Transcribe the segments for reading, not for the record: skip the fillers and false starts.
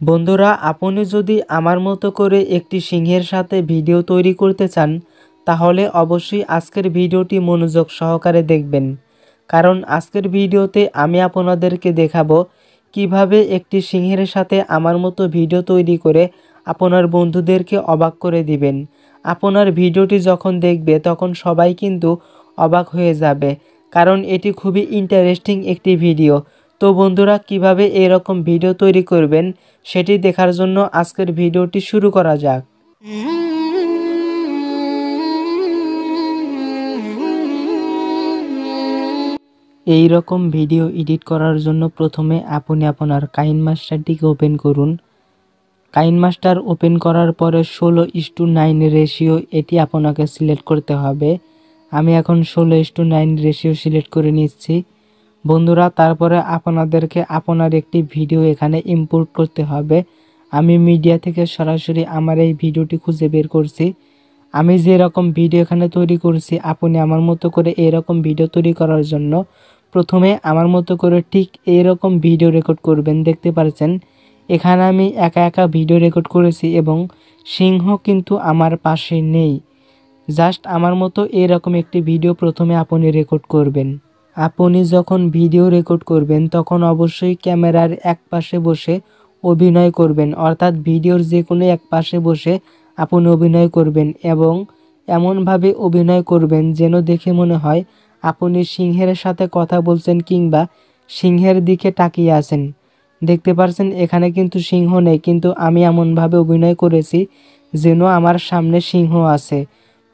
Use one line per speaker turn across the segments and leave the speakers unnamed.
বন্ধুরা, আপনি যদি আমার মতো করে একটি সিংহের সাথে ভিডিও তৈরি করতে চান, তাহলে অবশ্যই আজকের ভিডিওটি মনোযোগ সহকারে দেখবেন। কারণ আজকের ভিডিওতে আমি আপনাদেরকে দেখাবো কিভাবে একটি সিংহের সাথে আমার মতো ভিডিও তৈরি করে আপনার বন্ধুদেরকে অবাক করে দিবেন। আপনার ভিডিওটি যখন দেখবে তখন সবাই কিন্তু অবাক হয়ে যাবে, কারণ এটি খুবই ইন্টারেস্টিং একটি ভিডিও। তো বন্ধুরা, কিভাবে এরকম ভিডিও তৈরি করবেন সেটি দেখার জন্য আজকের ভিডিওটি শুরু করা যাক। এই রকম ভিডিও এডিট করার জন্য প্রথমে আপনি আপনার কাইনমাস্টারটিকে ওপেন করুন। কাইনমাস্টার ওপেন করার পরে 16:9 রেশিও এটি আপনাকে সিলেক্ট করতে হবে। আমি এখন 16:9 রেশিও সিলেক্ট করে নিচ্ছি। বন্ধুরা, তারপরে আপনাদেরকে আপনার একটি ভিডিও এখানে ইম্পোর্ট করতে হবে। আমি মিডিয়া থেকে সরাসরি আমার এই ভিডিওটি খুঁজে বের করছি। আমি যে রকম ভিডিও এখানে তৈরি করছি, আপনি আমার মতো করে এরকম ভিডিও তৈরি করার জন্য প্রথমে আমার মতো করে ঠিক এরকম ভিডিও রেকর্ড করবেন। দেখতে পাচ্ছেন এখানে আমি একা একা ভিডিও রেকর্ড করেছি এবং সিংহ কিন্তু আমার পাশে নেই। জাস্ট আমার মতো এরকম একটি ভিডিও প্রথমে আপনি রেকর্ড করবেন। আপনি যখন ভিডিও রেকর্ড করবেন তখন অবশ্যই ক্যামেরার এক পাশে বসে অভিনয় করবেন, অর্থাৎ ভিডিওর যে কোনো এক পাশে বসে আপনি অভিনয় করবেন এবং এমনভাবে অভিনয় করবেন যেন দেখে মনে হয় আপনি সিংহের সাথে কথা বলছেন কিংবা সিংহের দিকে তাকিয়ে আছেন। দেখতে পাচ্ছেন এখানে কিন্তু সিংহ নেই, কিন্তু আমি এমনভাবে অভিনয় করেছি যেন আমার সামনে সিংহ আছে।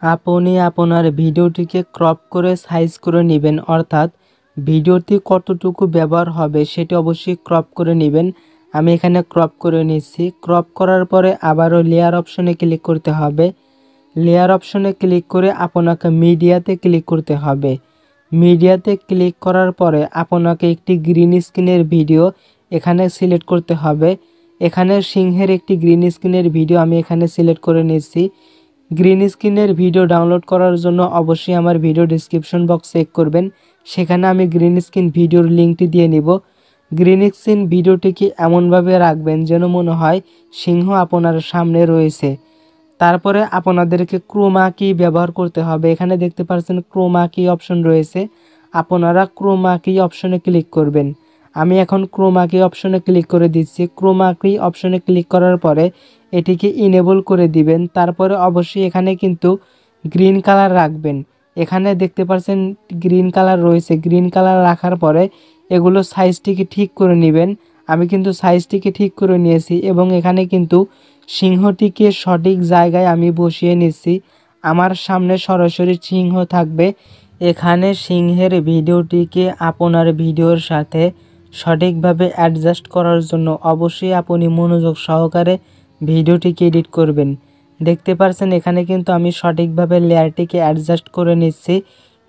আপনি আপনার ভিডিওটিকে ক্রপ করে সাইজ করে নেবেন, অর্থাৎ ভিডিওটি কতটুকু ব্যবহার হবে সেটি অবশ্যই ক্রপ করে নেবেন। আমি এখানে ক্রপ করে নিচ্ছি। ক্রপ করার পরে আবারও লেয়ার অপশনে ক্লিক করতে হবে। লেয়ার অপশনে ক্লিক করে আপনাকে মিডিয়াতে ক্লিক করতে হবে। মিডিয়াতে ক্লিক করার পরে আপনাকে একটি গ্রিন স্ক্রিনের ভিডিও এখানে সিলেক্ট করতে হবে। এখানে সিংহের একটি গ্রিন স্ক্রিনের ভিডিও আমি এখানে সিলেক্ট করে নিচ্ছি। গ্রিন স্ক্রিনের ভিডিও ডাউনলোড করার জন্য অবশ্যই আমার ভিডিও ডেসক্রিপশন বক্স চেক করবেন, সেখানে আমি গ্রিন স্ক্রিন ভিডিওর লিঙ্কটি দিয়ে নিব। গ্রিন স্ক্রিন ভিডিওটিকে এমনভাবে রাখবেন যেন মনে হয় সিংহ আপনার সামনে রয়েছে। তারপরে আপনাদেরকে ক্রোমা কি ব্যবহার করতে হবে। এখানে দেখতে পাচ্ছেন ক্রোমা কি অপশন রয়েছে, আপনারা ক্রোমা কি অপশনে ক্লিক করবেন। আমি এখন ক্রোমা কি অপশনে ক্লিক করে দিচ্ছি। ক্রোমা কি অপশনে ক্লিক করার পরে এটিকে ইনেবল করে দিবেন। তারপরে অবশ্যই এখানে কিন্তু গ্রিন কালার রাখবেন। এখানে দেখতে পাচ্ছেন গ্রিন কালার রয়েছে। গ্রিন কালার রাখার পরে এগুলো সাইজটিকে ঠিক করে নেবেন। আমি কিন্তু সাইজটিকে ঠিক করে নিয়েছি এবং এখানে কিন্তু সিংহটিকে সঠিক জায়গায় আমি বসিয়ে নিচ্ছি। আমার সামনে সরাসরি সিংহ থাকবে। এখানে সিংহের ভিডিওটিকে আপনার ভিডিওর সাথে সঠিকভাবে অ্যাডজাস্ট করার জন্য অবশ্যই আপনি মনোযোগ সহকারে ভিডিওটিকে এডিট করবেন। দেখতে পাচ্ছেন এখানে কিন্তু আমি সঠিকভাবে লেয়ারটিকে অ্যাডজাস্ট করে নিচ্ছি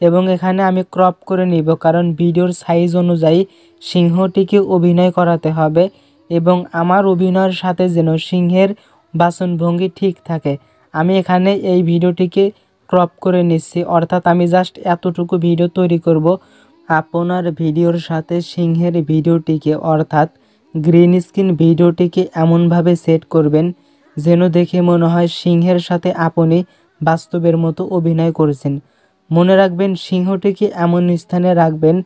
এবং এখানে আমি ক্রপ করে নিব, কারণ ভিডিওর সাইজ অনুযায়ী সিংহটিকে অভিনয় করাতে হবে এবং আমার অভিনয়ের সাথে যেন সিংহের বাচনভঙ্গি ঠিক থাকে। আমি এখানে এই ভিডিওটিকে ক্রপ করে নিচ্ছি, অর্থাৎ আমি জাস্ট এতটুকু ভিডিও তৈরি করব। আপনার ভিডিওর সাথে সিংহের ভিডিওটিকে অর্থাৎ গ্রিন স্ক্রিন ভিডিওটিকে এমনভাবে সেট করবেন যেন দেখে মনে হয় সিংহের সাথে আপনি বাস্তবের মতো অভিনয় করেছেন। মনে রাখবেন সিংহটিকে এমন স্থানে রাখবেন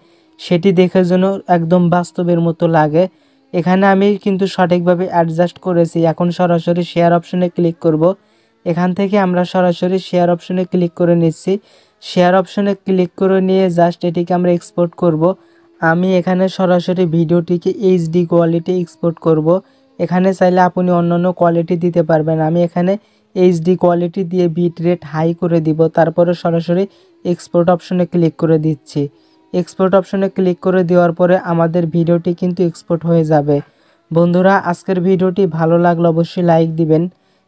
সেটি দেখে যেন একদম বাস্তবের মতো লাগে। এখানে আমি কিন্তু সঠিকভাবে অ্যাডজাস্ট করেছি। এখন সরাসরি শেয়ার অপশনে ক্লিক করব। এখান থেকে আমরা সরাসরি শেয়ার অপশনে ক্লিক করে নিচ্ছি। শেয়ার অপশনে ক্লিক করে নিয়ে জাস্ট এটিকে আমরা এক্সপোর্ট করব। আমি এখানে সরাসরি ভিডিওটিকে এইচডি কোয়ালিটি এক্সপোর্ট করব। এখানে চাইলে আপনি অন্যান্য কোয়ালিটি দিতে পারবেন। আমি এখানে এইচডি কোয়ালিটি দিয়ে বিট রেট হাই করে দিব। তারপরে সরাসরি এক্সপোর্ট অপশনে ক্লিক করে দিচ্ছি। এক্সপোর্ট অপশনে ক্লিক করে দেওয়ার পরে আমাদের ভিডিওটি কিন্তু এক্সপোর্ট হয়ে যাবে। বন্ধুরা, আজকের ভিডিওটি ভালো লাগলে অবশ্যই লাইক দিবেন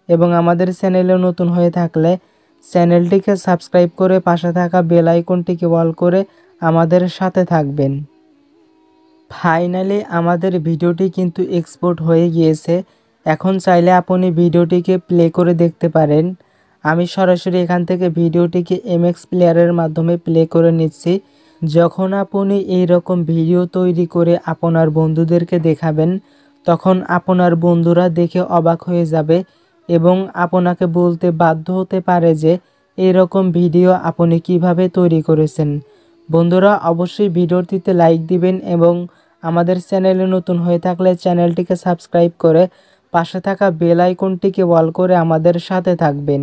এবং আমাদের চ্যানেলে নতুন হয়ে থাকলে চ্যানেলটিকে সাবস্ক্রাইব করে পাশে থাকা বেল আইকনটিকে অল করে আমাদের সাথে থাকবেন। ফাইনালি আমাদের ভিডিওটি কিন্তু এক্সপোর্ট হয়ে গিয়েছে। এখন চাইলে আপনি ভিডিওটিকে প্লে করে দেখতে পারেন। আমি সরাসরি এখান থেকে ভিডিওটিকে এমএক্স প্লেয়ারের মাধ্যমে প্লে করে নিচ্ছি। যখন আপনি এই রকম ভিডিও তৈরি করে আপনার বন্ধুদেরকে দেখাবেন তখন আপনার বন্ধুরা দেখে অবাক হয়ে যাবে এবং আপনাকে বলতে বাধ্য হতে পারে যে এরকম ভিডিও আপনি কিভাবে তৈরি করেছেন। বন্ধুরা, অবশ্যই ভিডিওটিতে লাইক দিবেন এবং আমাদের চ্যানেলে নতুন হয়ে থাকলে চ্যানেলটিকে সাবস্ক্রাইব করে পাশে থাকা বেল আইকনটিকে অল করে আমাদের সাথে থাকবেন।